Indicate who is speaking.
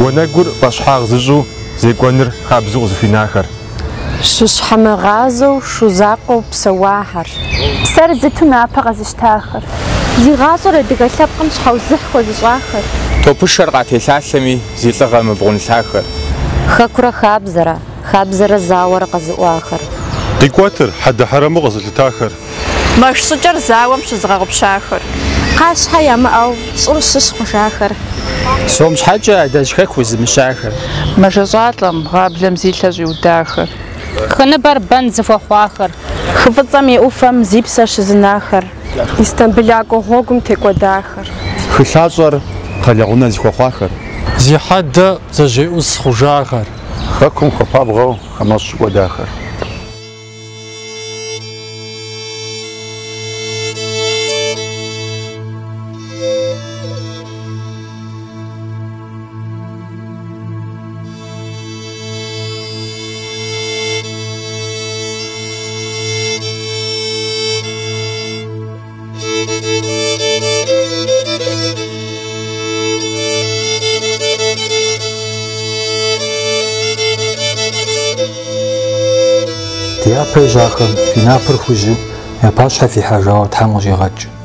Speaker 1: Уанэгур пӀэщхьагъ зыщӀу зекӀуэныр хабзу къызыхуинахэр.
Speaker 2: Щыщхьэмыгъазэу шузакъуэу псэуахьэр.
Speaker 3: Псэр зыту напэ къэзыщтахэр. Зи гъащӀэр адыгэ лъэпкъым щхьэузыхь хуэзыщӀахэр.
Speaker 4: Топышэр къателъалъэми зи лӀыгъэ мыбгъунлъахэр.
Speaker 2: Хэкурэ хабзэрэ зауэрэ къэзыӀуахэр.
Speaker 1: КъикӀуэтыр хьэдыхьэрэму къызылъытахэр.
Speaker 5: Мэш щӀыкӀэр зауэм щызыгъэгъупщахэр.
Speaker 3: Къащхьэ ямыӀэу щӀыр щыщ хъужахэр.
Speaker 6: Сом щхьэкӀэ адэжхэку узымыщахэр.
Speaker 5: МэжэщӀалӀэм, гъаблэм зи лъэ щӀиудахэр.
Speaker 2: Хыныбэр бэн зыхуэхъуахэр.
Speaker 3: ХыфӀыцӀэм и Ӏуфэм зи псэ щызынахэр. ИстамбылакӀуэ гъуэгум текӀуэдахэр.
Speaker 7: ХылъащӀэр кхъэлэгъунэ зыхуэхъуахэр.
Speaker 8: Зи хьэдэ бдзэжьей Ӏус хъужахэр.
Speaker 7: Хэкум хуэпабгъэу хьэмэщӀ щыкӀуэдахэр.
Speaker 9: Ди япэ ищӀахэм фи напэр хужьу, я пащхьэ фихьэжауэ Тхьэм къыщӀигъэкӀ.